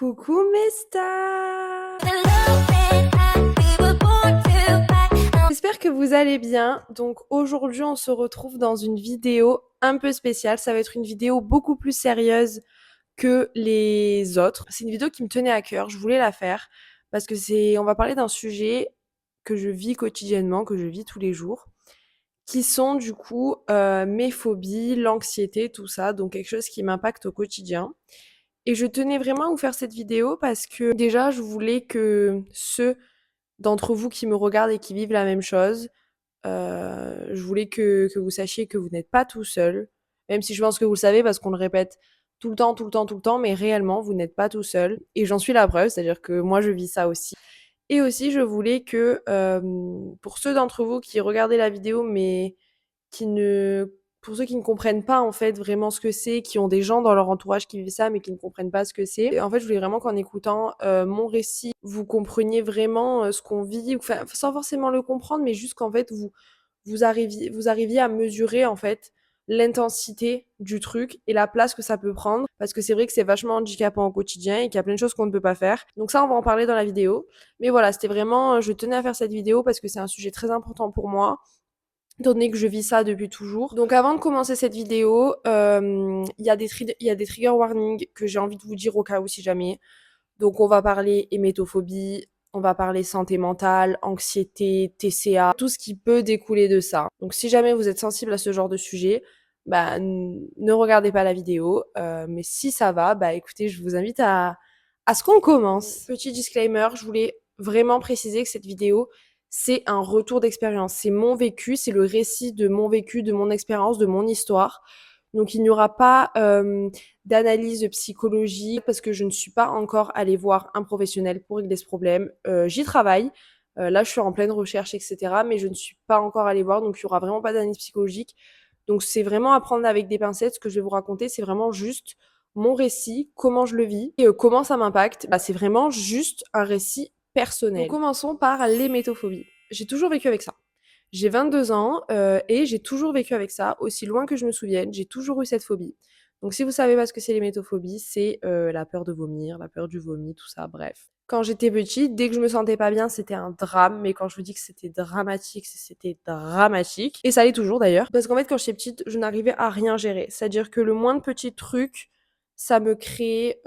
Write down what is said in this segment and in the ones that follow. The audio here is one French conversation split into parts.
Coucou mes stars! J'espère que vous allez bien. Donc aujourd'hui on se retrouve dans une vidéo un peu spéciale. Ça va être une vidéo beaucoup plus sérieuse que les autres. C'est une vidéo qui me tenait à cœur, je voulais la faire parce que on va parler d'un sujet que je vis quotidiennement, que je vis tous les jours, qui sont du coup mes phobies, l'anxiété, tout ça, donc quelque chose qui m'impacte au quotidien. Et je tenais vraiment à vous faire cette vidéo parce que déjà, je voulais que ceux d'entre vous qui me regardent et qui vivent la même chose, je voulais que vous sachiez que vous n'êtes pas tout seul, même si je pense que vous le savez parce qu'on le répète tout le temps, tout le temps, tout le temps, mais réellement, vous n'êtes pas tout seul. Et j'en suis la preuve, c'est-à-dire que moi, je vis ça aussi. Et aussi, je voulais que pour ceux d'entre vous qui regardaient la vidéo, mais qui ne pour ceux qui ne comprennent pas, en fait, vraiment ce que c'est, qui ont des gens dans leur entourage qui vivent ça, mais qui ne comprennent pas ce que c'est. Et en fait, je voulais vraiment qu'en écoutant mon récit, vous compreniez vraiment ce qu'on vit, enfin, sans forcément le comprendre, mais juste qu'en fait, vous arriviez à mesurer, en fait, l'intensité du truc et la place que ça peut prendre. Parce que c'est vrai que c'est vachement handicapant au quotidien et qu'il y a plein de choses qu'on ne peut pas faire. Donc ça, on va en parler dans la vidéo. Mais voilà, c'était vraiment, je tenais à faire cette vidéo parce que c'est un sujet très important pour moi étant donné que je vis ça depuis toujours. Donc avant de commencer cette vidéo, il y a des trigger warnings que j'ai envie de vous dire au cas où si jamais. Donc on va parler hémétophobie, on va parler santé mentale, anxiété, TCA, tout ce qui peut découler de ça. Donc si jamais vous êtes sensible à ce genre de sujet, bah ne regardez pas la vidéo. Mais si ça va, bah écoutez, je vous invite à ce qu'on commence. Petit disclaimer, je voulais vraiment préciser que cette vidéo, c'est un retour d'expérience. C'est mon vécu, c'est le récit de mon vécu, de mon expérience, de mon histoire. Donc il n'y aura pas d'analyse psychologique parce que je ne suis pas encore allée voir un professionnel pour régler ce problème. J'y travaille. Là, je suis en pleine recherche, etc. Mais je ne suis pas encore allée voir, donc il n'y aura vraiment pas d'analyse psychologique. Donc c'est vraiment à prendre avec des pincettes. Ce que je vais vous raconter, c'est vraiment juste mon récit, comment je le vis et comment ça m'impacte. Bah, c'est vraiment juste un récit personnel. Donc commençons par l'hémétophobie. J'ai toujours vécu avec ça. J'ai 22 ans et j'ai toujours vécu avec ça, aussi loin que je me souvienne, j'ai toujours eu cette phobie. Donc si vous savez pas ce que c'est l'hémétophobie, c'est la peur de vomir, la peur du vomi, tout ça, bref. Quand j'étais petite, dès que je me sentais pas bien, c'était un drame, mais quand je vous dis que c'était dramatique, c'était dramatique. Et ça l'est toujours d'ailleurs. Parce qu'en fait, quand j'étais petite, je n'arrivais à rien gérer. C'est-à-dire que le moindre petit truc, ça me créait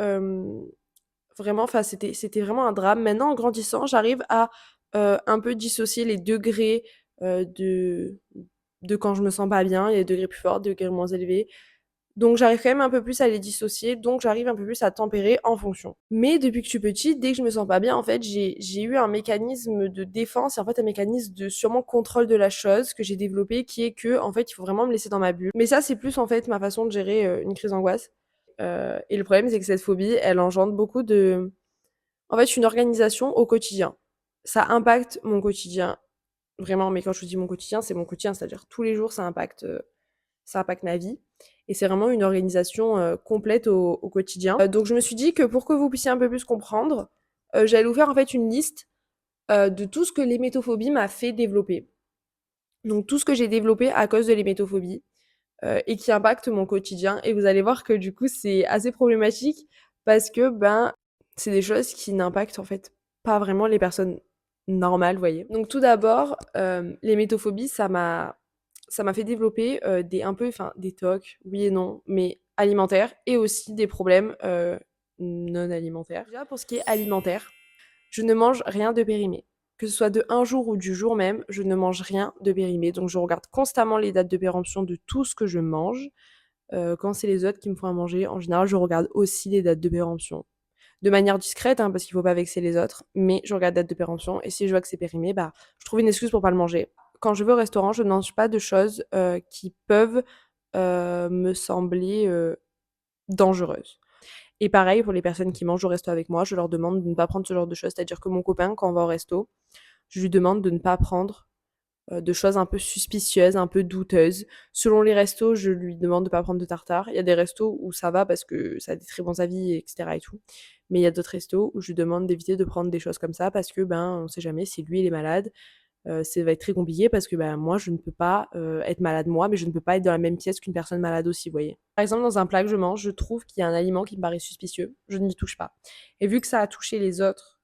vraiment, enfin c'était vraiment un drame. Maintenant, en grandissant, j'arrive à un peu dissocier les degrés euh, de, de quand je me sens pas bien, il y a des degrés plus forts, des degrés moins élevés. Donc j'arrive quand même un peu plus à les dissocier, donc j'arrive un peu plus à tempérer en fonction. Mais depuis que je suis petite, dès que je me sens pas bien, en fait, j'ai eu un mécanisme de défense et en fait un mécanisme de sûrement contrôle de la chose que j'ai développé qui est que en fait il faut vraiment me laisser dans ma bulle. Mais ça c'est plus en fait ma façon de gérer une crise d'angoisse. Et le problème c'est que cette phobie, elle engendre beaucoup de en fait une organisation au quotidien. Ça impacte mon quotidien vraiment, mais quand je vous dis mon quotidien, c'est mon quotidien, c'est-à-dire tous les jours ça impacte ma vie. Et c'est vraiment une organisation complète au quotidien. Donc je me suis dit que pour que vous puissiez un peu plus comprendre, j'allais vous faire en fait une liste de tout ce que l'hémétophobie m'a fait développer. Donc tout ce que j'ai développé à cause de l'hémétophobie et qui impacte mon quotidien. Et vous allez voir que du coup c'est assez problématique parce que ben c'est des choses qui n'impactent en fait pas vraiment les personnes normales, vous voyez. Donc tout d'abord, l'hémétophobie, ça m'a fait développer des TOC, oui et non, mais alimentaires et aussi des problèmes non alimentaires. Déjà pour ce qui est alimentaire, je ne mange rien de périmé. Que ce soit de un jour ou du jour même, je ne mange rien de périmé. Donc je regarde constamment les dates de péremption de tout ce que je mange. Quand c'est les autres qui me font à manger, en général, je regarde aussi les dates de péremption. De manière discrète, hein, parce qu'il faut pas vexer les autres, mais je regarde date de péremption et si je vois que c'est périmé, bah, je trouve une excuse pour pas le manger. Quand je vais au restaurant, je ne mange pas de choses qui peuvent me sembler dangereuses. Et pareil pour les personnes qui mangent au resto avec moi, je leur demande de ne pas prendre ce genre de choses. C'est-à-dire que mon copain, quand on va au resto, je lui demande de ne pas prendre de choses un peu suspicieuses, un peu douteuses. Selon les restos, je lui demande de pas prendre de tartare. Il y a des restos où ça va parce que ça a des très bons avis, etc. et tout. Mais il y a d'autres restos où je lui demande d'éviter de prendre des choses comme ça parce que ben on sait jamais si lui il est malade. ça va être très compliqué parce que moi, je ne peux pas être malade moi, mais je ne peux pas être dans la même pièce qu'une personne malade aussi, vous voyez. Par exemple, dans un plat que je mange, je trouve qu'il y a un aliment qui me paraît suspicieux, je n'y touche pas. Et vu que ça a touché les autres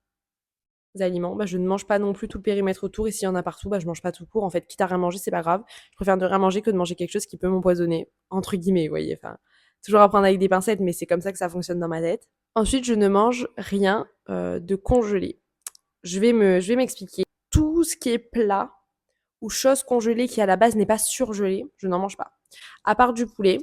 aliments, je ne mange pas non plus tout le périmètre autour et s'il y en a partout, je mange pas tout court. En fait, quitte à rien manger, c'est pas grave. Je préfère ne rien manger que de manger quelque chose qui peut m'empoisonner, entre guillemets, vous voyez. Enfin, toujours à prendre avec des pincettes, mais c'est comme ça que ça fonctionne dans ma tête. Ensuite, je ne mange rien de congelé. Je vais m'expliquer. Tout ce qui est plat ou chose congelée qui à la base n'est pas surgelée, je n'en mange pas. À part du poulet,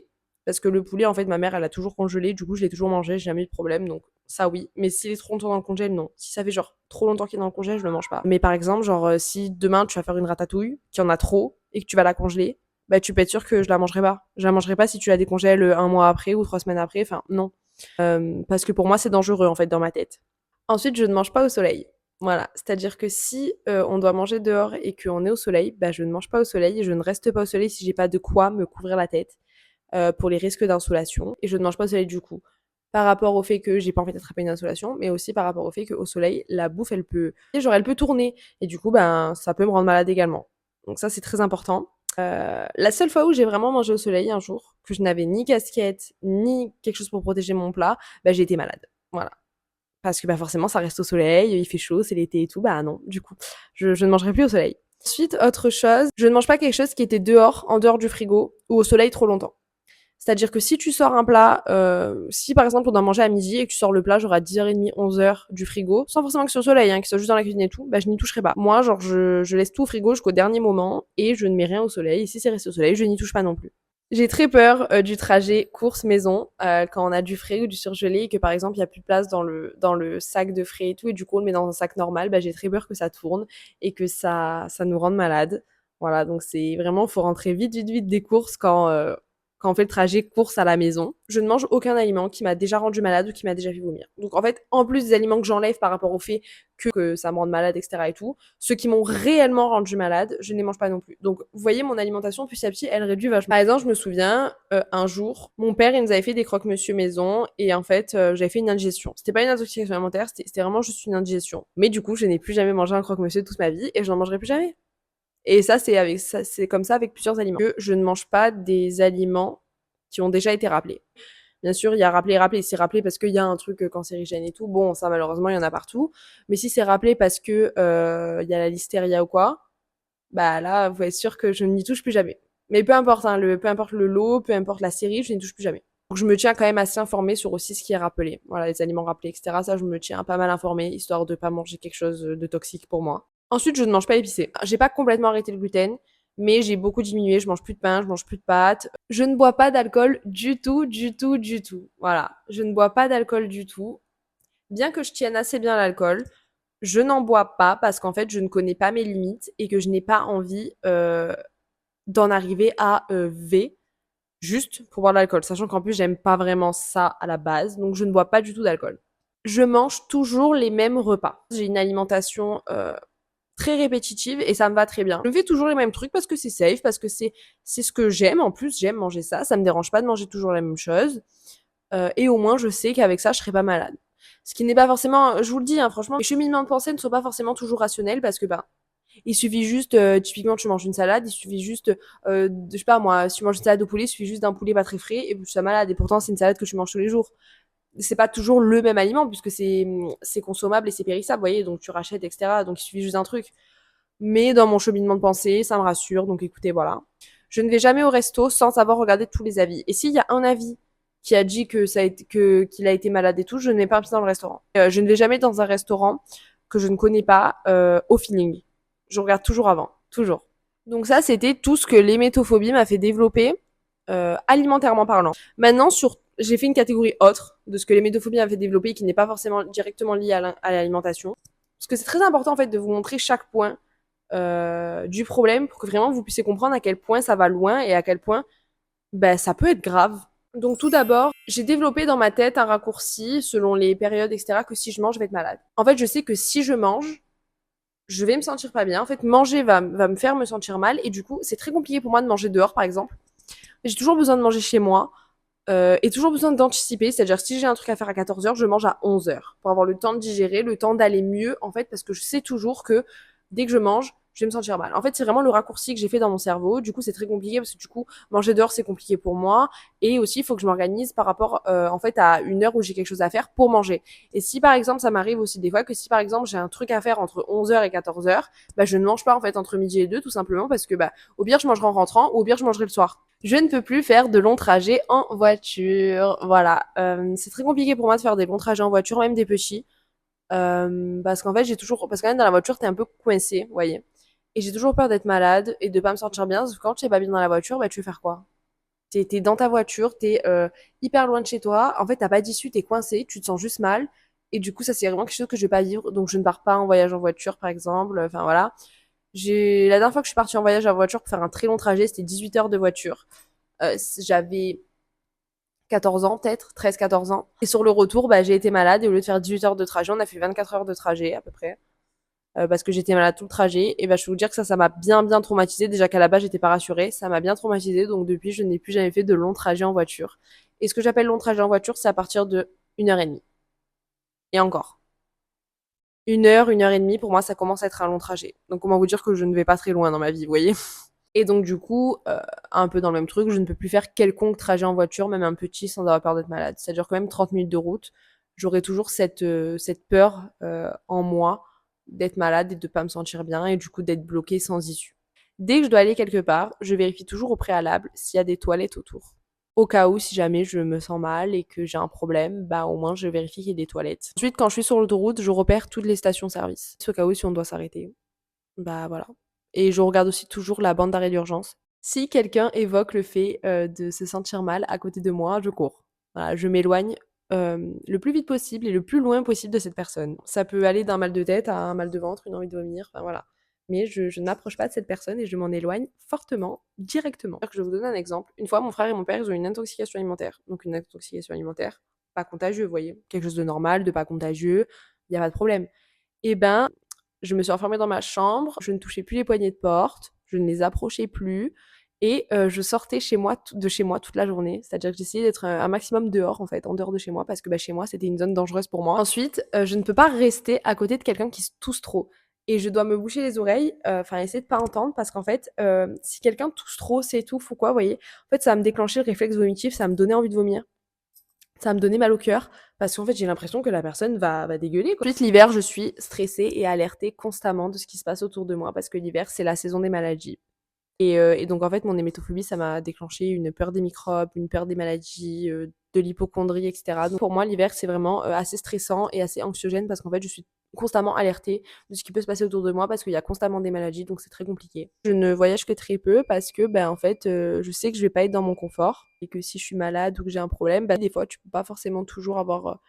parce que le poulet, en fait, ma mère, elle a toujours congelé, du coup, je l'ai toujours mangé, j'ai jamais eu de problème, donc ça oui. Mais s'il est trop longtemps dans le congèle, non. Si ça fait genre trop longtemps qu'il est dans le congèle, je le mange pas. Mais par exemple, genre, si demain tu vas faire une ratatouille, qu'il y en a trop, et que tu vas la congeler, tu peux être sûr que je la mangerai pas. Je la mangerai pas si tu la décongèles un mois après ou 3 semaines après, enfin, non. Parce que pour moi, c'est dangereux, en fait, dans ma tête. Ensuite, je ne mange pas au soleil. Voilà, c'est-à-dire que si on doit manger dehors et qu'on est au soleil, je ne mange pas au soleil et je ne reste pas au soleil si j'ai pas de quoi me couvrir la tête pour les risques d'insolation. Et je ne mange pas au soleil du coup, par rapport au fait que j'ai pas envie d'attraper une insolation, mais aussi par rapport au fait qu'au soleil, la bouffe, elle peut tourner et du coup, ça peut me rendre malade également. Donc ça, c'est très important. La seule fois où j'ai vraiment mangé au soleil un jour, que je n'avais ni casquette, ni quelque chose pour protéger mon plat, j'ai été malade. Voilà. Parce que forcément, ça reste au soleil, il fait chaud, c'est l'été et tout. Non, du coup, je ne mangerai plus au soleil. Ensuite, autre chose, je ne mange pas quelque chose qui était dehors, en dehors du frigo, ou au soleil trop longtemps. C'est-à-dire que si tu sors un plat, si par exemple on doit manger à midi et que tu sors le plat genre à 10h30, 11h du frigo, sans forcément que ce soit au soleil, qu'il soit juste dans la cuisine et tout, je n'y toucherai pas. Moi, genre, je laisse tout au frigo jusqu'au dernier moment et je ne mets rien au soleil. Et si c'est resté au soleil, je n'y touche pas non plus. J'ai très peur du trajet course-maison quand on a du frais ou du surgelé et que par exemple il y a plus de place dans le sac de frais et tout et du coup on le met dans un sac normal. J'ai très peur que ça tourne et que ça nous rende malade. Voilà, donc c'est vraiment faut rentrer vite des courses quand on fait le trajet course à la maison. Je ne mange aucun aliment qui m'a déjà rendu malade ou qui m'a déjà fait vomir. Donc en fait, en plus des aliments que j'enlève par rapport au fait que ça me rende malade, etc. et tout, ceux qui m'ont réellement rendu malade, je ne les mange pas non plus. Donc vous voyez, mon alimentation petit à petit, elle réduit vachement. Par exemple, je me souviens, un jour, mon père, il nous avait fait des croque-monsieur maison et en fait, j'avais fait une indigestion. C'était pas une intoxication alimentaire, c'était vraiment juste une indigestion. Mais du coup, je n'ai plus jamais mangé un croque-monsieur toute ma vie et je n'en mangerai plus jamais. Et ça, c'est comme ça avec plusieurs aliments. Que je ne mange pas des aliments qui ont déjà été rappelés. Bien sûr, il y a rappelé, c'est rappelé parce qu'il y a un truc cancérigène et tout. Bon, ça malheureusement, il y en a partout. Mais si c'est rappelé parce que il y a la listeria ou quoi, là, vous êtes sûr que je n'y touche plus jamais. Mais peu importe, hein, peu importe le lot, peu importe la série, je n'y touche plus jamais. Donc je me tiens quand même assez informée sur aussi ce qui est rappelé. Voilà, les aliments rappelés, etc. Ça, je me tiens pas mal informée, histoire de pas manger quelque chose de toxique pour moi. Ensuite, je ne mange pas épicé. J'ai pas complètement arrêté le gluten, mais j'ai beaucoup diminué. Je mange plus de pain, je mange plus de pâtes. Je ne bois pas d'alcool du tout, du tout, du tout. Voilà, je ne bois pas d'alcool du tout. Bien que je tienne assez bien l'alcool, je n'en bois pas parce qu'en fait, je ne connais pas mes limites et que je n'ai pas envie d'en arriver à V juste pour boire de l'alcool. Sachant qu'en plus, j'aime pas vraiment ça à la base, donc je ne bois pas du tout d'alcool. Je mange toujours les mêmes repas. J'ai une alimentation très répétitive et ça me va très bien. Je me fais toujours les mêmes trucs parce que c'est safe, parce que c'est ce que j'aime. En plus, j'aime manger ça. Ça me dérange pas de manger toujours la même chose. Et au moins, je sais qu'avec ça, je serai pas malade. Ce qui n'est pas forcément, je vous le dis, hein, franchement, les cheminements de pensée ne sont pas forcément toujours rationnels parce que il suffit juste, typiquement, tu manges une salade, il suffit juste, je sais pas moi, si tu manges une salade au poulet, il suffit juste d'un poulet pas très frais et tu seras malade. Et pourtant, c'est une salade que tu manges tous les jours. C'est pas toujours le même aliment puisque c'est consommable et c'est périssable, vous voyez, donc tu rachètes, etc. Donc il suffit juste d'un truc. Mais dans mon cheminement de pensée, ça me rassure, donc écoutez, voilà. Je ne vais jamais au resto sans avoir regardé tous les avis. Et s'il y a un avis qui a dit qu'il a été malade et tout, je ne vais pas dans le restaurant. Je ne vais jamais dans un restaurant que je ne connais pas au feeling. Je regarde toujours avant, toujours. Donc ça, c'était tout ce que l'hémétophobie m'a fait développer alimentairement parlant. Maintenant, j'ai fait une catégorie autre de ce que l'hémétophobie m'a fait développer qui n'est pas forcément directement lié à l'alimentation. Parce que c'est très important en fait de vous montrer chaque point du problème pour que vraiment vous puissiez comprendre à quel point ça va loin et à quel point ça peut être grave. Donc tout d'abord, j'ai développé dans ma tête un raccourci selon les périodes, etc. que si je mange, je vais être malade. En fait, je sais que si je mange, je vais me sentir pas bien. En fait, manger va me faire me sentir mal et du coup, c'est très compliqué pour moi de manger dehors, par exemple. J'ai toujours besoin de manger chez moi et toujours besoin d'anticiper. C'est-à-dire, si j'ai un truc à faire à 14h, je mange à 11h pour avoir le temps de digérer, le temps d'aller mieux, en fait, parce que je sais toujours que dès que je mange, je vais me sentir mal. En fait, c'est vraiment le raccourci que j'ai fait dans mon cerveau. Du coup, c'est très compliqué parce que du coup, manger dehors, c'est compliqué pour moi. Et aussi, il faut que je m'organise par rapport, en fait, à une heure où j'ai quelque chose à faire pour manger. Et si, par exemple, ça m'arrive aussi des fois que si, par exemple, j'ai un truc à faire entre 11h et 14h, bah, je ne mange pas, en fait, entre midi et 2, tout simplement parce que, bah, au pire, je mangerai en rentrant ou au pire, je mangerai le soir. Je ne peux plus faire de longs trajets en voiture. Voilà. C'est très compliqué pour moi de faire des longs trajets en voiture, même des petits. Parce qu'en fait, parce que quand même dans la voiture, t'es un peu coincé, vous voyez. Et j'ai toujours peur d'être malade et de pas me sentir bien. Parce que quand tu es pas bien dans la voiture, bah, tu veux faire quoi? T'es dans ta voiture, t'es hyper loin de chez toi. En fait, t'as pas d'issue, t'es coincé, tu te sens juste mal. Et du coup, ça, c'est vraiment quelque chose que je vais pas vivre. Donc, je ne pars pas en voyage en voiture, par exemple. Enfin, voilà. La dernière fois que je suis partie en voyage en voiture pour faire un très long trajet, c'était 18 heures de voiture. J'avais 14 ans peut-être, 13-14 ans. Et sur le retour, bah, j'ai été malade et au lieu de faire 18 heures de trajet, on a fait 24 heures de trajet à peu près. Parce que j'étais malade tout le trajet. Et bah, je peux vous dire que ça m'a bien traumatisée. Déjà qu'à la base, j'étais pas rassurée. Ça m'a bien traumatisée. Donc depuis, je n'ai plus jamais fait de longs trajets en voiture. Et ce que j'appelle long trajet en voiture, c'est à partir de 1h30. Et encore. 1h et demie, pour moi, ça commence à être un long trajet. Donc comment vous dire que je ne vais pas très loin dans ma vie, vous voyez. Et donc du coup, un peu dans le même truc, je ne peux plus faire quelconque trajet en voiture, même un petit, sans avoir peur d'être malade. C'est-à-dire quand même 30 minutes de route, j'aurai toujours cette peur en moi d'être malade et de pas me sentir bien et du coup d'être bloquée sans issue. Dès que je dois aller quelque part, je vérifie toujours au préalable s'il y a des toilettes autour. Au cas où, si jamais je me sens mal et que j'ai un problème, bah au moins je vérifie qu'il y ait des toilettes. Ensuite, quand je suis sur l'autoroute, je repère toutes les stations-service. Au cas où, si on doit s'arrêter. Bah voilà. Et je regarde aussi toujours la bande d'arrêt d'urgence. Si quelqu'un évoque le fait de se sentir mal à côté de moi, je cours. Voilà, je m'éloigne le plus vite possible et le plus loin possible de cette personne. Ça peut aller d'un mal de tête à un mal de ventre, une envie de vomir, enfin voilà. Mais je n'approche pas de cette personne et je m'en éloigne fortement, directement. Je vais vous donner un exemple. Une fois, mon frère et mon père, ils ont eu une intoxication alimentaire. Donc une intoxication alimentaire, pas contagieux, vous voyez. Quelque chose de normal, de pas contagieux, il n'y a pas de problème. Et ben, je me suis enfermée dans ma chambre, je ne touchais plus les poignées de porte, je ne les approchais plus et je sortais de chez moi toute la journée. C'est-à-dire que j'essayais d'être un maximum dehors, en fait, en dehors de chez moi parce que, bah, chez moi, c'était une zone dangereuse pour moi. Ensuite, je ne peux pas rester à côté de quelqu'un qui se tousse trop et je dois me boucher les oreilles, enfin essayer de pas entendre parce qu'en fait, si quelqu'un tousse trop, s'étouffe ou quoi, vous voyez? En fait, ça va me déclencher le réflexe vomitif, ça va me donner envie de vomir. Ça va me donner mal au cœur parce qu'en fait, j'ai l'impression que la personne va dégueuler, quoi. Ensuite, l'hiver, je suis stressée et alertée constamment de ce qui se passe autour de moi parce que l'hiver, c'est la saison des maladies. Et donc, en fait, mon hémétophobie, ça m'a déclenché une peur des microbes, une peur des maladies, de l'hypocondrie, etc. Donc, pour moi, l'hiver, c'est vraiment assez stressant et assez anxiogène parce qu'en fait, je suis constamment alertée de ce qui peut se passer autour de moi parce qu'il y a constamment des maladies, donc c'est très compliqué. Je ne voyage que très peu parce que, ben, en fait, je sais que je vais pas être dans mon confort et que si je suis malade ou que j'ai un problème, ben, des fois, tu peux pas forcément toujours avoir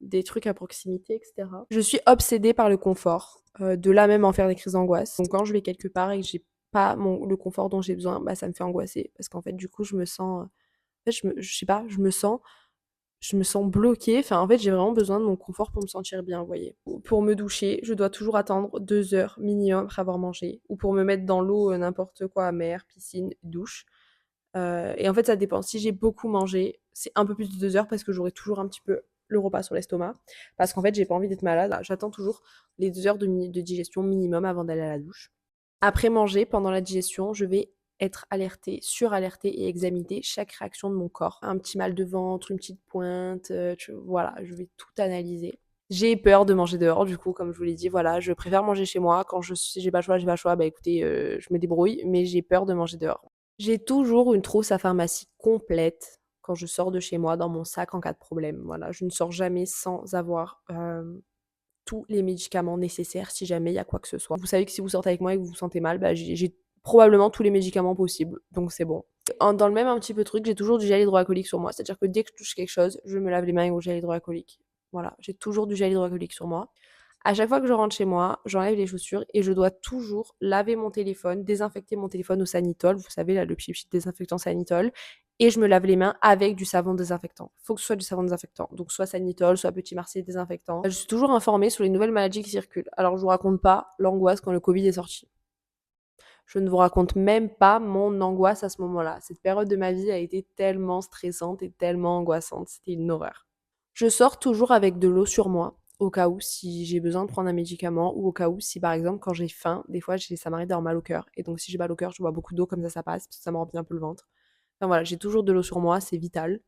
des trucs à proximité, etc. Je suis obsédée par le confort, de là même en faire des crises d'angoisse. Donc quand je vais quelque part et que j'ai pas le confort dont j'ai besoin, bah ça me fait angoisser parce qu'en fait du coup je me sens, en fait je sais pas, je me sens bloquée. Enfin en fait j'ai vraiment besoin de mon confort pour me sentir bien, vous voyez. Pour me doucher, je dois toujours attendre 2 heures minimum après avoir mangé, ou pour me mettre dans l'eau, n'importe quoi, mer, piscine, douche. Et en fait, ça dépend. Si j'ai beaucoup mangé, c'est un peu plus de 2 heures parce que j'aurai toujours un petit peu le repas sur l'estomac. Parce qu'en fait, j'ai pas envie d'être malade. J'attends toujours les 2 heures de digestion minimum avant d'aller à la douche. Après manger, pendant la digestion, je vais être alertée, suralertée et examiner chaque réaction de mon corps. Un petit mal de ventre, une petite pointe, voilà, je vais tout analyser. J'ai peur de manger dehors, du coup, comme je vous l'ai dit, voilà, je préfère manger chez moi. Quand j'ai pas le choix, j'ai pas le choix, bah écoutez, je me débrouille, mais j'ai peur de manger dehors. J'ai toujours une trousse à pharmacie complète quand je sors de chez moi dans mon sac en cas de problème. Voilà, je ne sors jamais sans avoir tous les médicaments nécessaires si jamais il y a quoi que ce soit. Vous savez que si vous sortez avec moi et que vous vous sentez mal, bah, j'ai probablement tous les médicaments possibles, donc c'est bon. Dans le même un petit peu truc, j'ai toujours du gel hydroalcoolique sur moi. C'est-à-dire que dès que je touche quelque chose, je me lave les mains au gel hydroalcoolique. Voilà, j'ai toujours du gel hydroalcoolique sur moi. À chaque fois que je rentre chez moi, j'enlève les chaussures et je dois toujours laver mon téléphone, désinfecter mon téléphone au Sanitol, vous savez là, le petit désinfectant Sanitol, et je me lave les mains avec du savon désinfectant. Faut que ce soit du savon désinfectant, donc soit Sanitol, soit Petit Marseille désinfectant. Je suis toujours informée sur les nouvelles maladies qui circulent. Alors je vous raconte pas l'angoisse quand le Covid est sorti. Je ne vous raconte même pas mon angoisse à ce moment-là. Cette période de ma vie a été tellement stressante et tellement angoissante, c'était une horreur. Je sors toujours avec de l'eau sur moi au cas où si j'ai besoin de prendre un médicament ou au cas où si par exemple quand j'ai faim, des fois ça m'arrive d'avoir mal au cœur et donc si j'ai mal au cœur, je bois beaucoup d'eau comme ça passe parce que ça me remplit un peu le ventre. Enfin voilà, j'ai toujours de l'eau sur moi, c'est vital.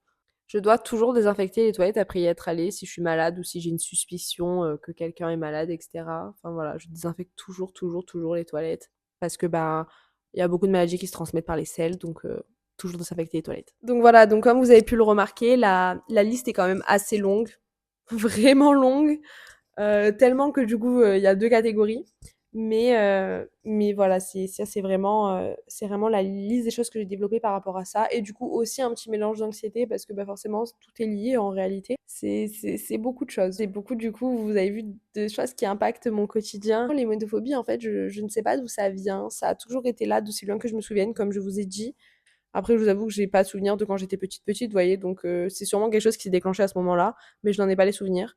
Je dois toujours désinfecter les toilettes après y être allée si je suis malade ou si j'ai une suspicion que quelqu'un est malade, etc. Enfin voilà, je désinfecte toujours, toujours, toujours les toilettes parce que bah il y a beaucoup de maladies qui se transmettent par les selles, donc toujours désinfecter les toilettes. Donc voilà, donc comme vous avez pu le remarquer, la liste est quand même assez longue, vraiment longue. Tellement que du coup, il y a 2 catégories. Mais voilà, c'est vraiment la liste des choses que j'ai développées par rapport à ça et du coup aussi un petit mélange d'anxiété parce que, bah, forcément tout est lié en réalité. C'est beaucoup de choses. C'est beaucoup du coup, vous avez vu, de choses qui impactent mon quotidien. L'hématophobie en fait, je ne sais pas d'où ça vient. Ça a toujours été là d'aussi loin que je me souvienne, comme je vous ai dit. Après, je vous avoue que j'ai pas de souvenir de quand j'étais petite, vous voyez? Donc c'est sûrement quelque chose qui s'est déclenché à ce moment-là, mais je n'en ai pas les souvenirs.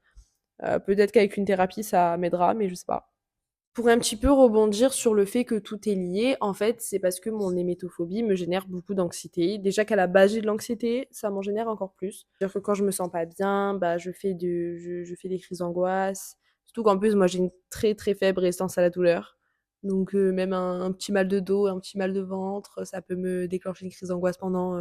Peut-être qu'avec une thérapie, ça m'aidera, mais je sais pas. Pour un petit peu rebondir sur le fait que tout est lié, en fait, c'est parce que mon hémétophobie me génère beaucoup d'anxiété. Déjà qu'à la base j'ai de l'anxiété, ça m'en génère encore plus. C'est-à-dire que quand je me sens pas bien, bah je fais des crises d'angoisse. Surtout qu'en plus, moi j'ai une très très faible résistance à la douleur. Donc même un petit mal de dos, un petit mal de ventre, ça peut me déclencher une crise d'angoisse pendant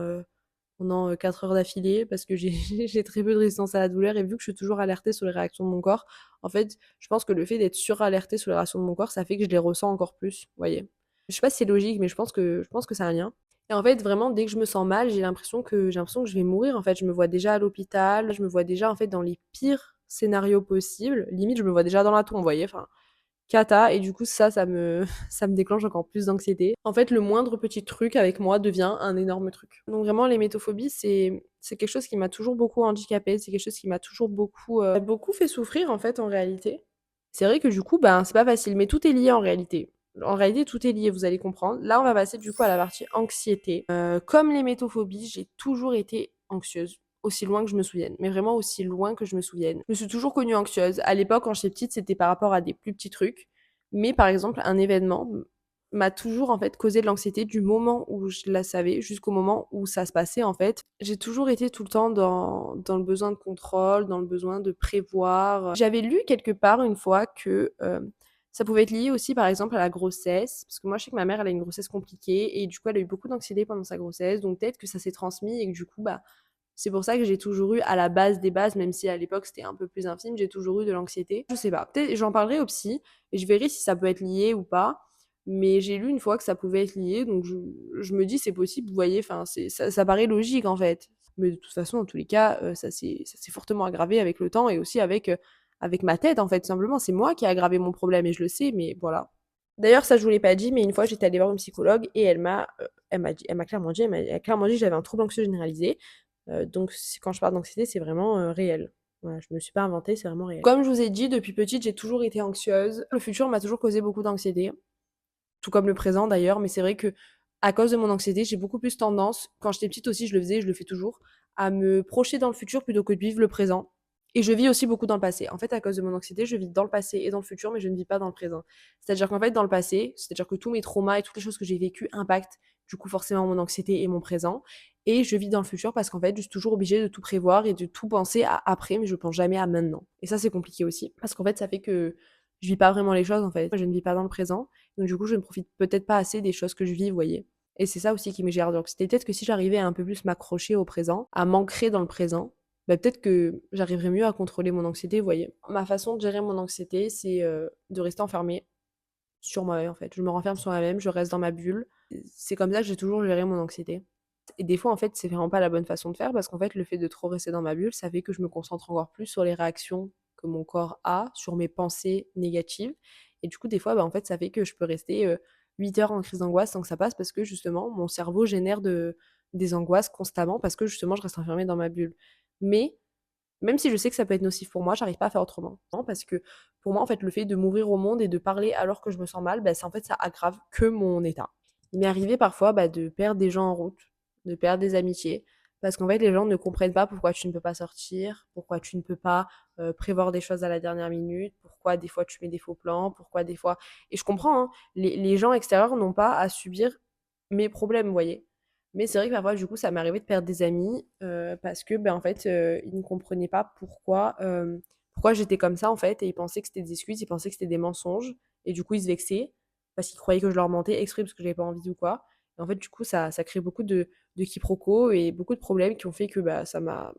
4 heures d'affilée parce que j'ai j'ai très peu de résistance à la douleur et vu que je suis toujours alertée sur les réactions de mon corps, en fait, je pense que le fait d'être suralertée sur les réactions de mon corps, ça fait que je les ressens encore plus, vous voyez? Je sais pas si c'est logique, mais je pense que ça a un lien et en fait, vraiment, dès que je me sens mal, j'ai l'impression que je vais mourir, en fait. Je me vois déjà à l'hôpital, je me vois déjà, en fait, dans les pires scénarios possibles. Limite, je me vois déjà dans la tombe, vous voyez? Enfin, cata et du coup ça me ça me déclenche encore plus d'anxiété. En fait, le moindre petit truc avec moi devient un énorme truc. Donc vraiment l'hémétophobie, c'est quelque chose qui m'a toujours beaucoup handicapée, c'est quelque chose qui m'a toujours beaucoup fait souffrir en fait en réalité. C'est vrai que du coup, ben, c'est pas facile, mais tout est lié en réalité. En réalité, tout est lié, vous allez comprendre. Là, on va passer du coup à la partie anxiété. Comme l'hémétophobie, j'ai toujours été anxieuse. Aussi loin que je me souvienne, mais vraiment aussi loin que je me souvienne. Je me suis toujours connue anxieuse. À l'époque, quand j'étais petite, c'était par rapport à des plus petits trucs. Mais par exemple, un événement m'a toujours en fait causé de l'anxiété du moment où je la savais jusqu'au moment où ça se passait en fait. J'ai toujours été tout le temps dans le besoin de contrôle, dans le besoin de prévoir. J'avais lu quelque part une fois que ça pouvait être lié aussi par exemple à la grossesse, parce que moi je sais que ma mère elle a une grossesse compliquée et du coup elle a eu beaucoup d'anxiété pendant sa grossesse, donc peut-être que ça s'est transmis et que du coup bah c'est pour ça que j'ai toujours eu à la base des bases, même si à l'époque c'était un peu plus infime, j'ai toujours eu de l'anxiété. Je sais pas, peut-être j'en parlerai au psy et je verrai si ça peut être lié ou pas. Mais j'ai lu une fois que ça pouvait être lié, donc je me dis c'est possible, vous voyez, enfin ça paraît logique en fait. Mais de toute façon, dans tous les cas, ça s'est fortement aggravé avec le temps et aussi avec ma tête en fait, tout simplement. C'est moi qui ai aggravé mon problème et je le sais, mais voilà. D'ailleurs, ça je vous l'ai pas dit, mais une fois j'étais allée voir une psychologue et elle m'a clairement dit que j'avais un trouble anxieux généralisé. Donc quand je parle d'anxiété, c'est vraiment réel. Voilà, je me suis pas inventée, c'est vraiment réel. Comme je vous ai dit, depuis petite, j'ai toujours été anxieuse. Le futur m'a toujours causé beaucoup d'anxiété, tout comme le présent d'ailleurs, mais c'est vrai que à cause de mon anxiété, j'ai beaucoup plus tendance, quand j'étais petite aussi, je le faisais, je le fais toujours, à me projeter dans le futur plutôt que de vivre le présent. Et je vis aussi beaucoup dans le passé. En fait, à cause de mon anxiété, je vis dans le passé et dans le futur, mais je ne vis pas dans le présent. C'est-à-dire qu'en fait, dans le passé, c'est-à-dire que tous mes traumas et toutes les choses que j'ai vécues impactent du coup forcément mon anxiété et mon présent. Et je vis dans le futur parce qu'en fait, je suis toujours obligée de tout prévoir et de tout penser à après, mais je pense jamais à maintenant. Et ça, c'est compliqué aussi. Parce qu'en fait, ça fait que je vis pas vraiment les choses, en fait. Je ne vis pas dans le présent. Donc du coup, je ne profite peut-être pas assez des choses que je vis, vous voyez. Et c'est ça aussi qui me gère de l'anxiété. Peut-être que si j'arrivais à un peu plus m'accrocher au présent, à m'ancrer dans le présent, bah, peut-être que j'arriverais mieux à contrôler mon anxiété, vous voyez. Ma façon de gérer mon anxiété, c'est de rester enfermée sur moi-même, en fait. Je me renferme sur moi-même, je reste dans ma bulle. C'est comme ça que j'ai toujours géré mon anxiété. Et des fois, en fait, c'est vraiment pas la bonne façon de faire parce qu'en fait, le fait de trop rester dans ma bulle, ça fait que je me concentre encore plus sur les réactions que mon corps a, sur mes pensées négatives. Et du coup, des fois, bah, en fait, ça fait que je peux rester 8 heures en crise d'angoisse sans que ça passe parce que justement, mon cerveau génère des angoisses constamment parce que justement, je reste enfermée dans ma bulle. Mais même si je sais que ça peut être nocif pour moi, j'arrive pas à faire autrement. Non, parce que pour moi, en fait, le fait de m'ouvrir au monde et de parler alors que je me sens mal, bah, ça, en fait, ça aggrave que mon état. Il m'est arrivé parfois bah, de perdre des gens en route, de perdre des amitiés, parce qu'en fait, les gens ne comprennent pas pourquoi tu ne peux pas sortir, pourquoi tu ne peux pas prévoir des choses à la dernière minute, pourquoi des fois tu mets des faux plans, pourquoi des fois... Et je comprends, hein, les gens extérieurs n'ont pas à subir mes problèmes, vous voyez. Mais c'est vrai que parfois, du coup, ça m'est arrivé de perdre des amis parce que, ben, en fait, ils ne comprenaient pas pourquoi j'étais comme ça en fait, et ils pensaient que c'était des excuses, ils pensaient que c'était des mensonges, et du coup ils se vexaient parce qu'ils croyaient que je leur mentais exprès parce que j'avais pas envie ou quoi. Et en fait du coup ça crée beaucoup de quiproquos et beaucoup de problèmes qui ont fait que bah ça m'a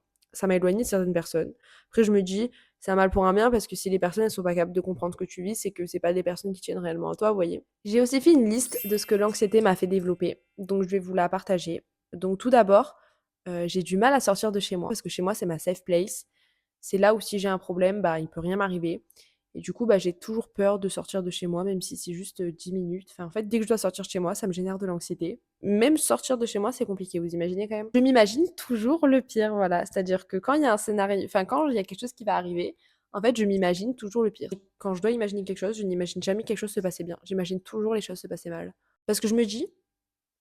éloignée de certaines personnes. Après je me dis c'est un mal pour un bien parce que si les personnes elles sont pas capables de comprendre ce que tu vis, c'est que c'est pas des personnes qui tiennent réellement à toi, vous voyez. J'ai aussi fait une liste de ce que l'anxiété m'a fait développer, donc je vais vous la partager. Donc tout d'abord, j'ai du mal à sortir de chez moi parce que chez moi c'est ma safe place. C'est là où si j'ai un problème, bah, il peut rien m'arriver. Et du coup, bah, j'ai toujours peur de sortir de chez moi, même si c'est juste 10 minutes. Enfin, en fait, dès que je dois sortir de chez moi, ça me génère de l'anxiété. Même sortir de chez moi, c'est compliqué, vous imaginez quand même. Je m'imagine toujours le pire, voilà. C'est-à-dire que quand il y a un scénario, enfin, quand il y a quelque chose qui va arriver, en fait, je m'imagine toujours le pire. Quand je dois imaginer quelque chose, je n'imagine jamais quelque chose se passer bien. J'imagine toujours les choses se passer mal. Parce que je me dis,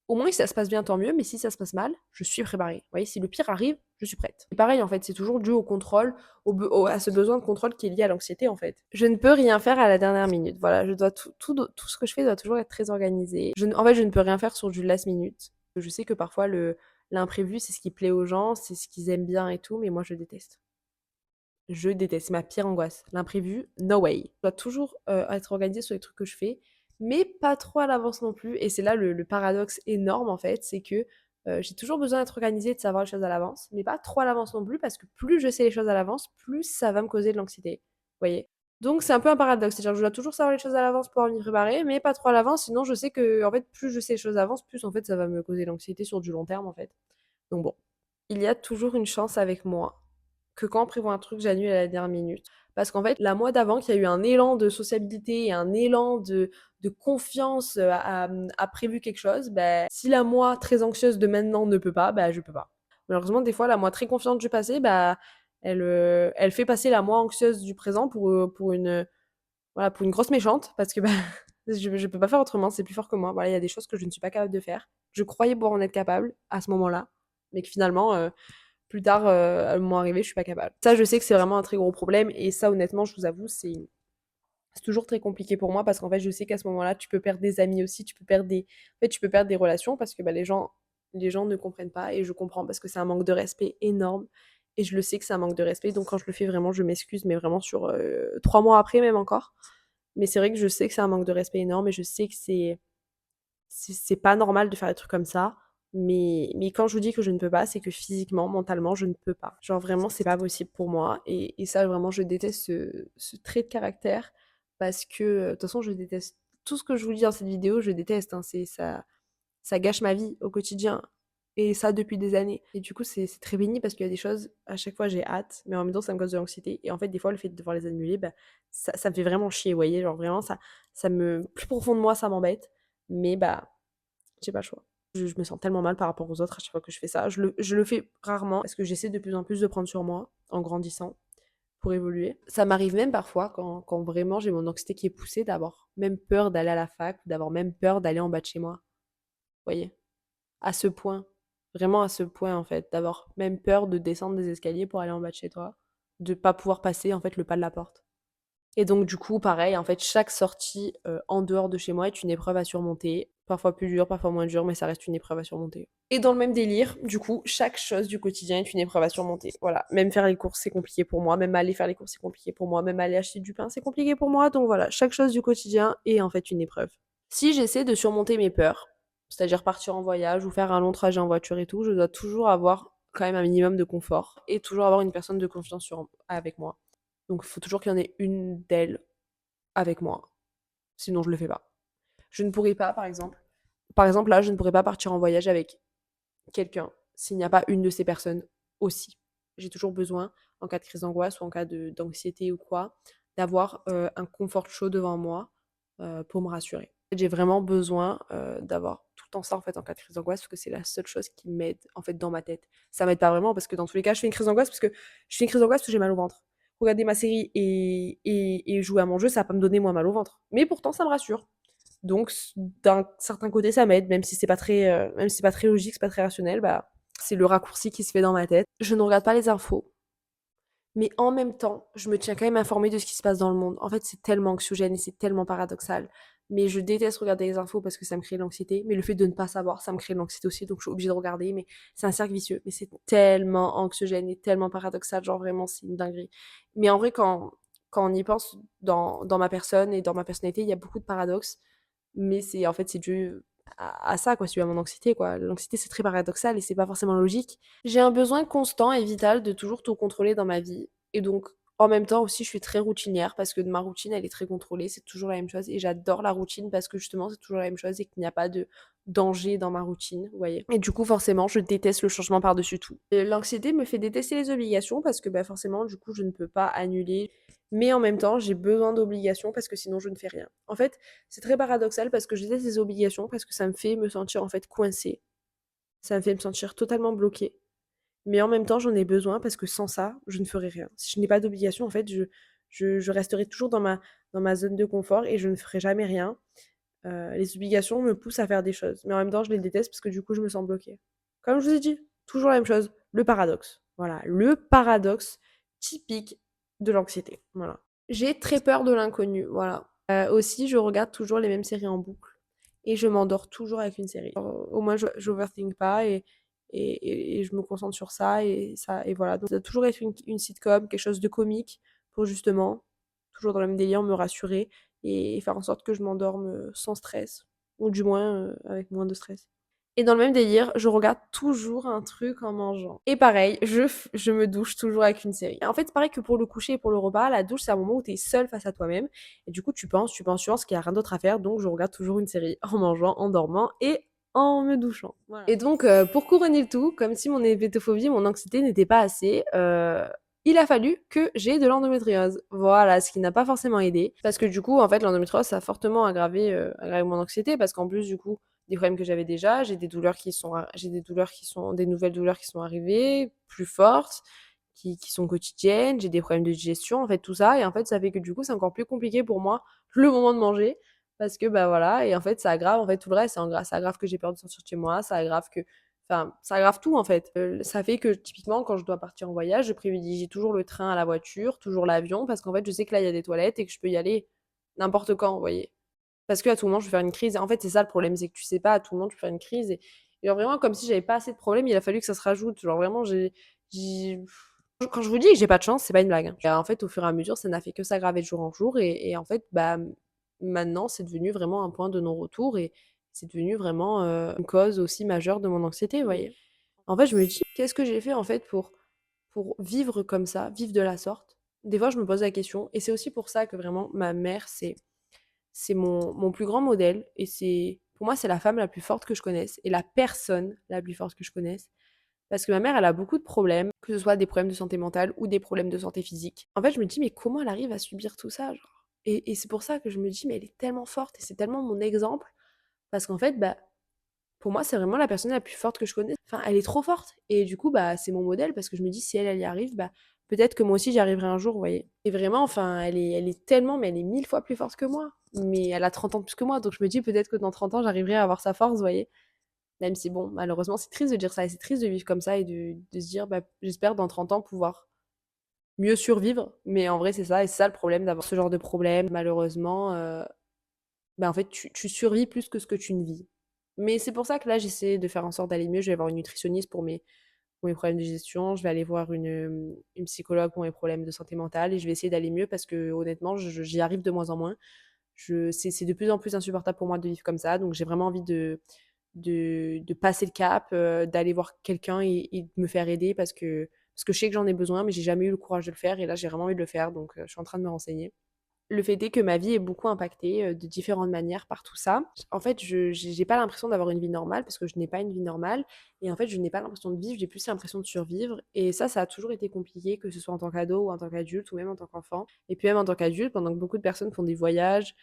au moins, si ça se passe bien, tant mieux, mais si ça se passe mal, je suis préparée. Vous voyez, si le pire arrive, je suis prête. Et pareil, en fait, c'est toujours dû au contrôle, à ce besoin de contrôle qui est lié à l'anxiété, en fait. Je ne peux rien faire à la dernière minute. Voilà, je dois tout ce que je fais doit toujours être très organisé. En fait, je ne peux rien faire sur du last minute. Je sais que parfois, l'imprévu, c'est ce qui plaît aux gens, c'est ce qu'ils aiment bien et tout, mais moi, je déteste. Je déteste, c'est ma pire angoisse. L'imprévu, no way. Je dois toujours être organisée sur les trucs que je fais, mais pas trop à l'avance non plus. Et c'est là le paradoxe énorme en fait, c'est que j'ai toujours besoin d'être organisée et de savoir les choses à l'avance, mais pas trop à l'avance non plus, parce que plus je sais les choses à l'avance, plus ça va me causer de l'anxiété. Vous voyez. Donc c'est un peu un paradoxe, c'est-à-dire que je dois toujours savoir les choses à l'avance pour m'y préparer, mais pas trop à l'avance, sinon je sais que en fait plus je sais les choses à l'avance, plus en fait ça va me causer de l'anxiété sur du long terme en fait. Donc bon, il y a toujours une chance avec moi que quand on prévoit un truc, j'annule à la dernière minute. Parce qu'en fait, la mois d'avant, qu'il y a eu un élan de sociabilité et un élan de confiance a prévu quelque chose, bah, si la moi très anxieuse de maintenant ne peut pas, bah, je peux pas. Malheureusement, des fois, la moi très confiante du passé, bah, elle fait passer la moi anxieuse du présent voilà, pour une grosse méchante, parce que bah, je peux pas faire autrement, c'est plus fort que moi. Voilà, il y a des choses que je ne suis pas capable de faire. Je croyais pouvoir en être capable à ce moment-là, mais que finalement, plus tard, elles m'ont arrivé, je suis pas capable. Ça, je sais que c'est vraiment un très gros problème, et ça, honnêtement, je vous avoue, c'est toujours très compliqué pour moi parce qu'en fait, je sais qu'à ce moment-là, tu peux perdre des amis aussi, en fait, tu peux perdre des relations parce que bah, les gens ne comprennent pas, et je comprends parce que c'est un manque de respect énorme, et je le sais que c'est un manque de respect, donc quand je le fais vraiment, je m'excuse, mais vraiment sur 3 mois après, même encore. Mais c'est vrai que je sais que c'est un manque de respect énorme, et je sais que c'est pas normal de faire des trucs comme ça. Mais quand je vous dis que je ne peux pas, c'est que physiquement, mentalement, je ne peux pas. Genre vraiment, c'est pas possible pour moi. Et ça, vraiment, je déteste ce trait de caractère parce que, de toute façon, je déteste tout ce que je vous dis dans cette vidéo, je déteste. Hein, ça gâche ma vie au quotidien. Et ça depuis des années. Et du coup, c'est très béni parce qu'il y a des choses, à chaque fois, j'ai hâte, mais en même temps, ça me cause de l'anxiété. Et en fait, des fois, le fait de devoir les annuler, bah, ça me fait vraiment chier, vous voyez. Genre vraiment, plus profond de moi, ça m'embête. Mais bah, j'ai pas le choix. Je me sens tellement mal par rapport aux autres à chaque fois que je fais ça. Je le fais rarement parce que j'essaie de plus en plus de prendre sur moi en grandissant pour évoluer. Ça m'arrive même parfois quand vraiment j'ai mon anxiété qui est poussée d'avoir même peur d'aller à la fac ou d'avoir même peur d'aller en bas de chez moi. Vous voyez? À ce point. Vraiment à ce point en fait. D'avoir même peur de descendre des escaliers pour aller en bas de chez toi. De pas pouvoir passer en fait le pas de la porte. Et donc du coup, pareil, en fait, chaque sortie en dehors de chez moi est une épreuve à surmonter. Parfois plus dure, parfois moins dure, mais ça reste une épreuve à surmonter. Et dans le même délire, du coup, chaque chose du quotidien est une épreuve à surmonter. Voilà, même faire les courses, c'est compliqué pour moi. Même aller faire les courses, c'est compliqué pour moi. Même aller acheter du pain, c'est compliqué pour moi. Donc voilà, chaque chose du quotidien est en fait une épreuve. Si j'essaie de surmonter mes peurs, c'est-à-dire partir en voyage ou faire un long trajet en voiture et tout, je dois toujours avoir quand même un minimum de confort et toujours avoir une personne de confiance avec moi. Donc il faut toujours qu'il y en ait une d'elles avec moi. Sinon, je le fais pas. Je ne pourrais pas, par exemple, là, je ne pourrais pas partir en voyage avec quelqu'un s'il n'y a pas une de ces personnes aussi. J'ai toujours besoin, en cas de crise d'angoisse ou en cas d'anxiété ou quoi, d'avoir un confort chaud devant moi pour me rassurer. J'ai vraiment besoin d'avoir tout le temps ça en fait en cas de crise d'angoisse parce que c'est la seule chose qui m'aide en fait dans ma tête. Ça m'aide pas vraiment parce que dans tous les cas, je fais une crise d'angoisse parce que j'ai mal au ventre. Regarder ma série et jouer à mon jeu, ça va pas me donner moins mal au ventre. Mais pourtant, ça me rassure. Donc, d'un certain côté, ça m'aide, même si c'est pas très logique, c'est pas très rationnel, bah, c'est le raccourci qui se fait dans ma tête. Je ne regarde pas les infos, mais en même temps, je me tiens quand même informée de ce qui se passe dans le monde. En fait, c'est tellement anxiogène et c'est tellement paradoxal. Mais je déteste regarder les infos parce que ça me crée de l'anxiété. Mais le fait de ne pas savoir, ça me crée de l'anxiété aussi, donc je suis obligée de regarder. Mais c'est un cercle vicieux. Mais c'est tellement anxiogène et tellement paradoxal. Genre vraiment, c'est une dinguerie. Mais en vrai, quand on y pense dans ma personne et dans ma personnalité, il y a beaucoup de paradoxes. Mais c'est en fait, c'est dû à ça, quoi, c'est dû à mon anxiété, quoi. L'anxiété, c'est très paradoxal et c'est pas forcément logique. J'ai un besoin constant et vital de toujours tout contrôler dans ma vie. Et donc, en même temps aussi, je suis très routinière parce que ma routine, elle est très contrôlée, c'est toujours la même chose. Et j'adore la routine parce que justement, c'est toujours la même chose et qu'il n'y a pas de danger dans ma routine, vous voyez. Et du coup, forcément, je déteste le changement par-dessus tout. L'anxiété me fait détester les obligations parce que bah, forcément, du coup, je ne peux pas annuler. Mais en même temps, j'ai besoin d'obligations parce que sinon, je ne fais rien. En fait, c'est très paradoxal parce que je déteste les obligations parce que ça me fait me sentir en fait coincée. Ça me fait me sentir totalement bloquée. Mais en même temps, j'en ai besoin parce que sans ça, je ne ferais rien. Si je n'ai pas d'obligation, en fait, je resterai toujours dans ma zone de confort et je ne ferai jamais rien. Les obligations me poussent à faire des choses. Mais en même temps, je les déteste parce que du coup, je me sens bloquée. Comme je vous ai dit, toujours la même chose, le paradoxe. Voilà, le paradoxe typique de l'anxiété. Voilà. J'ai très peur de l'inconnu, voilà. Aussi, je regarde toujours les mêmes séries en boucle et je m'endors toujours avec une série. Au moins, j'overthink pas et je me concentre sur ça et voilà. Donc, ça doit toujours être une sitcom, quelque chose de comique pour justement, toujours dans le même délire, me rassurer et faire en sorte que je m'endorme sans stress ou du moins avec moins de stress. Et dans le même délire, je regarde toujours un truc en mangeant. Et pareil, je me douche toujours avec une série. En fait, c'est pareil que pour le coucher et pour le repas, la douche, c'est un moment où tu es seul face à toi-même. Et du coup, tu penses qu'il n'y a rien d'autre à faire. Donc, je regarde toujours une série en mangeant, en dormant et en me douchant. Voilà. Et donc, pour couronner le tout, comme si mon hépatophobie, mon anxiété n'était pas assez, il a fallu que j'ai de l'endométriose. Voilà, ce qui n'a pas forcément aidé. Parce que du coup, en fait, l'endométriose, ça a fortement aggravé mon anxiété. Parce qu'en plus, du coup, des problèmes que j'avais déjà, j'ai des nouvelles douleurs qui sont arrivées, plus fortes, qui sont quotidiennes, j'ai des problèmes de digestion, en fait, tout ça. Et en fait, ça fait que du coup, c'est encore plus compliqué pour moi le moment de manger. Parce que, bah voilà, et en fait, ça aggrave en fait tout le reste. Ça aggrave que j'ai peur de sortir de chez moi, ça aggrave tout en fait. Ça fait que typiquement, quand je dois partir en voyage, je privilégie toujours le train à la voiture, toujours l'avion, parce qu'en fait, je sais que là, il y a des toilettes et que je peux y aller n'importe quand, vous voyez. Parce qu'à tout moment, je vais faire une crise. En fait, c'est ça le problème, c'est que tu sais pas, à tout moment, tu peux faire une crise. Et genre vraiment, comme si j'avais pas assez de problèmes, il a fallu que ça se rajoute. Genre vraiment, j'ai... Quand je vous dis que j'ai pas de chance, c'est pas une blague, hein. Et en fait, au fur et à mesure, ça n'a fait que s'aggraver de jour en jour. Et en fait, bah, maintenant, c'est devenu vraiment un point de non-retour. Et c'est devenu vraiment une cause aussi majeure de mon anxiété, vous voyez. En fait, je me dis, qu'est-ce que j'ai fait en fait pour vivre comme ça, vivre de la sorte. Des fois, je me pose la question. Et c'est aussi pour ça que vraiment, ma mère, c'est mon plus grand modèle et pour moi, c'est la femme la plus forte que je connaisse et la personne la plus forte que je connaisse. Parce que ma mère, elle a beaucoup de problèmes, que ce soit des problèmes de santé mentale ou des problèmes de santé physique. En fait, je me dis, mais comment elle arrive à subir tout ça, genre? Et c'est pour ça que je me dis, mais elle est tellement forte et c'est tellement mon exemple. Parce qu'en fait, bah, pour moi, c'est vraiment la personne la plus forte que je connaisse. Enfin, elle est trop forte. Et du coup, bah, c'est mon modèle parce que je me dis, si elle, elle y arrive, bah, peut-être que moi aussi j'y arriverai un jour, vous voyez. Et vraiment, enfin, elle est tellement, mais elle est 1000 fois plus forte que moi. Mais elle a 30 ans de plus que moi. Donc je me dis, peut-être que dans 30 ans, j'arriverai à avoir sa force, vous voyez. Même si, bon, malheureusement, c'est triste de dire ça. Et c'est triste de vivre comme ça et de se dire, bah, j'espère dans 30 ans pouvoir mieux survivre. Mais en vrai, c'est ça. Et c'est ça le problème d'avoir ce genre de problème. Malheureusement, bah, en fait, tu survis plus que ce que tu ne vis. Mais c'est pour ça que là, j'essaie de faire en sorte d'aller mieux. Je vais voir une nutritionniste pour mes problèmes de digestion. Je vais aller voir une psychologue pour mes problèmes de santé mentale et je vais essayer d'aller mieux parce que honnêtement, j'y arrive de moins en moins. C'est de plus en plus insupportable pour moi de vivre comme ça. Donc j'ai vraiment envie de passer le cap, d'aller voir quelqu'un et de me faire aider parce que je sais que j'en ai besoin, mais j'ai jamais eu le courage de le faire. Et là, j'ai vraiment envie de le faire. Donc je suis en train de me renseigner. Le fait est que ma vie est beaucoup impactée, de différentes manières par tout ça. En fait, j'ai pas l'impression d'avoir une vie normale parce que je n'ai pas une vie normale et en fait, je n'ai pas l'impression de vivre, j'ai plus l'impression de survivre et ça a toujours été compliqué, que ce soit en tant qu'ado ou en tant qu'adulte ou même en tant qu'enfant et puis même en tant qu'adulte, pendant que beaucoup de personnes font des voyages,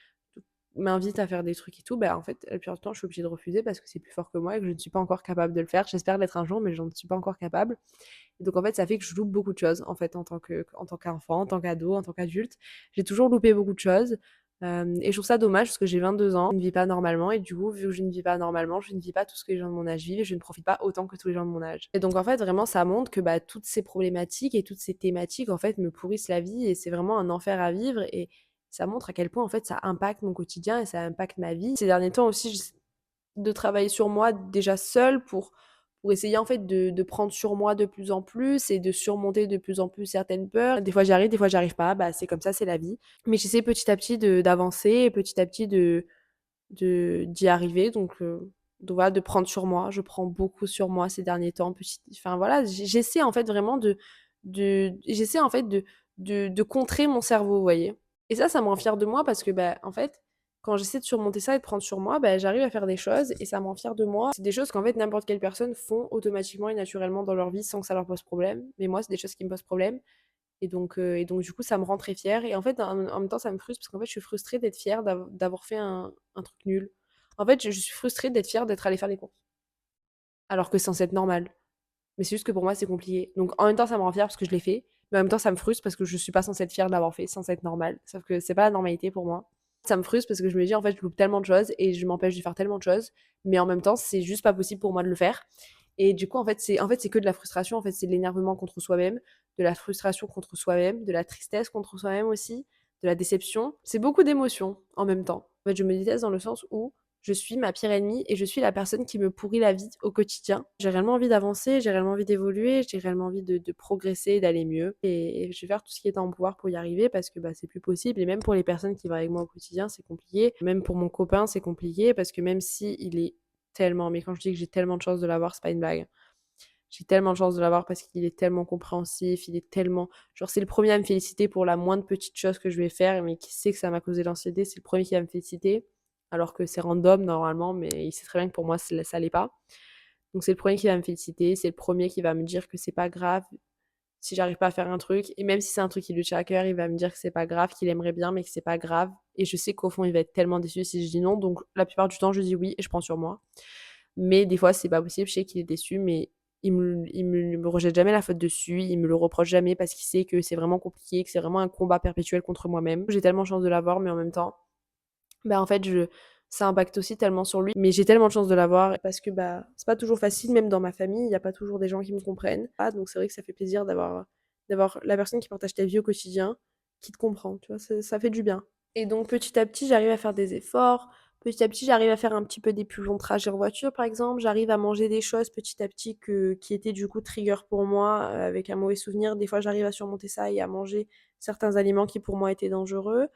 m'invitent à faire des trucs et tout, bah, en fait, la plupart du temps, je suis obligée de refuser parce que c'est plus fort que moi et que je ne suis pas encore capable de le faire. J'espère l'être un jour, mais je n'en suis pas encore capable. Et donc en fait, ça fait que je loupe beaucoup de choses en fait en tant qu'enfant, en tant qu'ado, en tant qu'adulte. J'ai toujours loupé beaucoup de choses. Et je trouve ça dommage parce que j'ai 22 ans, je ne vis pas normalement et du coup, vu que je ne vis pas normalement, je ne vis pas tout ce que les gens de mon âge vivent et je ne profite pas autant que tous les gens de mon âge. Et donc en fait, vraiment, ça montre que toutes ces problématiques et toutes ces thématiques, en fait, me pourrissent la vie et c'est vraiment un enfer à vivre et ça montre à quel point, en fait, ça impacte mon quotidien et ça impacte ma vie. Ces derniers temps aussi, j'essaie de travailler sur moi déjà seule pour essayer en fait de prendre sur moi de plus en plus et de surmonter de plus en plus certaines peurs. Des fois j'y arrive, des fois j'arrive pas, c'est comme ça, c'est la vie. Mais j'essaie petit à petit d'avancer et petit à petit d'y arriver. Donc voilà, de prendre sur moi. Je prends beaucoup sur moi ces derniers temps. Enfin voilà, j'essaie en fait vraiment j'essaie en fait de contrer mon cerveau, vous voyez. Et ça me rend fière de moi parce que en fait, quand j'essaie de surmonter ça et de prendre sur moi, j'arrive à faire des choses et ça me rend fière de moi. C'est des choses qu'en fait n'importe quelle personne font automatiquement et naturellement dans leur vie sans que ça leur pose problème. Mais moi, c'est des choses qui me posent problème. Et donc du coup, ça me rend très fière. Et en fait, en même temps, ça me frustre parce qu'en fait, je suis frustrée d'être fière d'avoir fait un truc nul. En fait, je suis frustrée d'être fière d'être allée faire les courses. Alors que c'est censé être normal. Mais c'est juste que pour moi, c'est compliqué. Donc en même temps, ça me rend fière parce que je l'ai fait. Mais en même temps, ça me frustre parce que je suis pas censée être fière de l'avoir fait, censé être normal. Sauf que c'est pas la normalité pour moi. Ça me frustre parce que je me dis, en fait, je loupe tellement de choses et je m'empêche de faire tellement de choses. Mais en même temps, c'est juste pas possible pour moi de le faire. Et du coup, en fait, c'est que de la frustration. En fait, c'est de l'énervement contre soi-même, de la frustration contre soi-même, de la tristesse contre soi-même aussi, de la déception. C'est beaucoup d'émotions en même temps. En fait, je me déteste dans le sens où je suis ma pire ennemie et je suis la personne qui me pourrit la vie au quotidien. J'ai réellement envie d'avancer, j'ai réellement envie d'évoluer, j'ai réellement envie de progresser, d'aller mieux. Et je vais faire tout ce qui est en mon pouvoir pour y arriver parce que c'est plus possible. Et même pour les personnes qui vont avec moi au quotidien, c'est compliqué. Même pour mon copain, c'est compliqué parce que même si il est tellement, mais quand je dis que j'ai tellement de chance de l'avoir, c'est pas une blague. J'ai tellement de chance de l'avoir parce qu'il est tellement compréhensif, il est tellement... Genre, c'est le premier à me féliciter pour la moindre petite chose que je vais faire, mais qui sait que ça m'a causé l'anxiété, c'est le premier qui va me féliciter, alors que c'est random normalement, mais il sait très bien que pour moi, ça l'est pas. Donc c'est le premier qui va me féliciter, c'est le premier qui va me dire que c'est pas grave si j'arrive pas à faire un truc, et même si c'est un truc qui lui tient à cœur, il va me dire que c'est pas grave, qu'il aimerait bien, mais que c'est pas grave, et je sais qu'au fond, il va être tellement déçu si je dis non, donc la plupart du temps, je dis oui, et je prends sur moi. Mais des fois, c'est pas possible, je sais qu'il est déçu, mais il me rejette jamais la faute dessus, il me le reproche jamais parce qu'il sait que c'est vraiment compliqué, que c'est vraiment un combat perpétuel contre moi-même. J'ai tellement chance de l'avoir, mais en même temps, en fait, ça impacte aussi tellement sur lui. Mais j'ai tellement de chance de l'avoir parce que c'est pas toujours facile, même dans ma famille, il y a pas toujours des gens qui me comprennent. Donc c'est vrai que ça fait plaisir d'avoir la personne qui partage ta vie au quotidien, qui te comprend, tu vois, ça fait du bien. Et donc petit à petit, j'arrive à faire des efforts. Petit à petit, j'arrive à faire un petit peu des plus longs trajets en voiture, par exemple. J'arrive à manger des choses petit à petit qui étaient du coup trigger pour moi, avec un mauvais souvenir. Des fois, j'arrive à surmonter ça et à manger certains aliments qui pour moi étaient dangereux.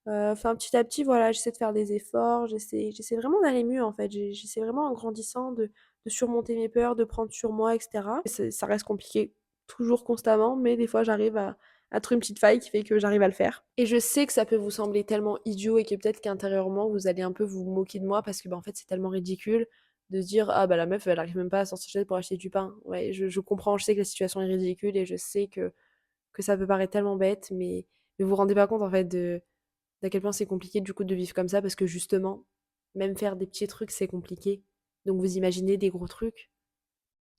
Enfin, petit à petit, voilà, j'essaie de faire des efforts, j'essaie vraiment d'aller mieux, en fait. J'essaie vraiment en grandissant de surmonter mes peurs, de prendre sur moi, et cetera. Et ça reste compliqué toujours constamment, mais des fois, j'arrive à trouver une petite faille qui fait que j'arrive à le faire. Et je sais que ça peut vous sembler tellement idiot et que peut-être qu'intérieurement, vous allez un peu vous moquer de moi parce que, en fait, c'est tellement ridicule de se dire: «Ah la meuf, elle arrive même pas à sortir chez elle pour acheter du pain». Ouais, je comprends, je sais que la situation est ridicule et je sais que ça peut paraître tellement bête, mais vous vous rendez pas compte, en fait, d'à quel point c'est compliqué du coup de vivre comme ça parce que justement, même faire des petits trucs, c'est compliqué. Donc vous imaginez des gros trucs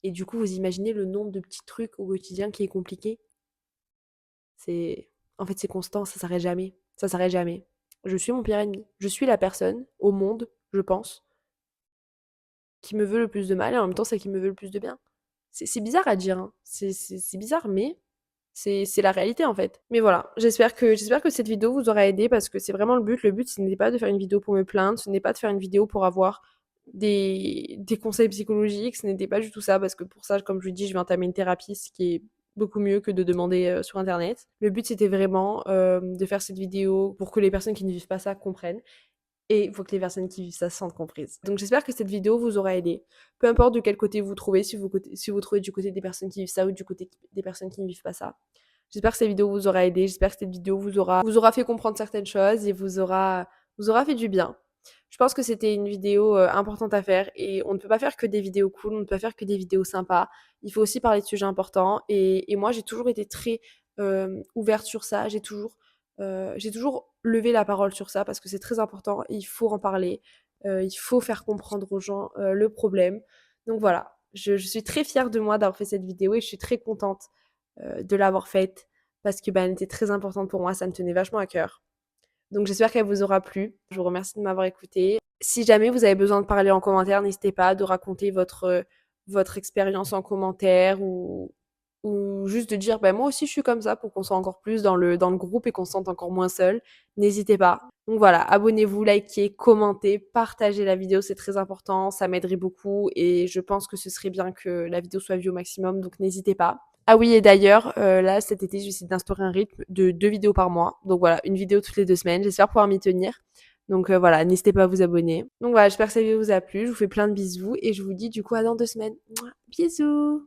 et du coup vous imaginez le nombre de petits trucs au quotidien qui est compliqué. C'est En fait c'est constant, ça s'arrête jamais. Ça s'arrête jamais. Je suis mon pire ennemi. Je suis la personne au monde, je pense, qui me veut le plus de mal et en même temps c'est qui me veut le plus de bien. C'est bizarre à dire, hein. C'est bizarre, mais c'est la réalité en fait. Mais voilà, j'espère que cette vidéo vous aura aidé parce que c'est vraiment le but. Le but, ce n'est pas de faire une vidéo pour me plaindre, ce n'est pas de faire une vidéo pour avoir des conseils psychologiques, ce n'était pas du tout ça parce que pour ça, comme je vous dis, je vais entamer une thérapie, ce qui est beaucoup mieux que de demander sur internet. Le but c'était vraiment de faire cette vidéo pour que les personnes qui ne vivent pas ça comprennent et il faut que les personnes qui vivent ça se sentent comprises. Donc j'espère que cette vidéo vous aura aidé. Peu importe de quel côté vous trouvez, si vous trouvez du côté des personnes qui vivent ça ou du côté des personnes qui ne vivent pas ça. J'espère que cette vidéo vous aura aidé, j'espère que cette vidéo vous aura fait comprendre certaines choses et vous aura fait du bien. Je pense que c'était une vidéo importante à faire et on ne peut pas faire que des vidéos cool, on ne peut pas faire que des vidéos sympas. Il faut aussi parler de sujets importants et moi j'ai toujours été très ouverte sur ça, j'ai toujours levé la parole sur ça parce que c'est très important, il faut en parler, il faut faire comprendre aux gens le problème. Donc voilà, je suis très fière de moi d'avoir fait cette vidéo et je suis très contente de l'avoir faite parce que elle était très importante pour moi, ça me tenait vachement à cœur. Donc j'espère qu'elle vous aura plu. Je vous remercie de m'avoir écouté. Si jamais vous avez besoin de parler en commentaire, n'hésitez pas de raconter votre expérience en commentaire ou juste de dire moi aussi je suis comme ça pour qu'on soit encore plus dans le groupe et qu'on se sente encore moins seul. N'hésitez pas. Donc voilà, abonnez-vous, likez, commentez, partagez la vidéo, c'est très important, ça m'aiderait beaucoup et je pense que ce serait bien que la vidéo soit vue au maximum, donc n'hésitez pas. Ah oui, et d'ailleurs, là, cet été, je vais essayer d'instaurer un rythme de 2 vidéos par mois. Donc voilà, une vidéo toutes les 2 semaines. J'espère pouvoir m'y tenir. Donc voilà, n'hésitez pas à vous abonner. Donc voilà, j'espère que cette vidéo vous a plu. Je vous fais plein de bisous et je vous dis du coup à dans 2 semaines. Mouah, bisous!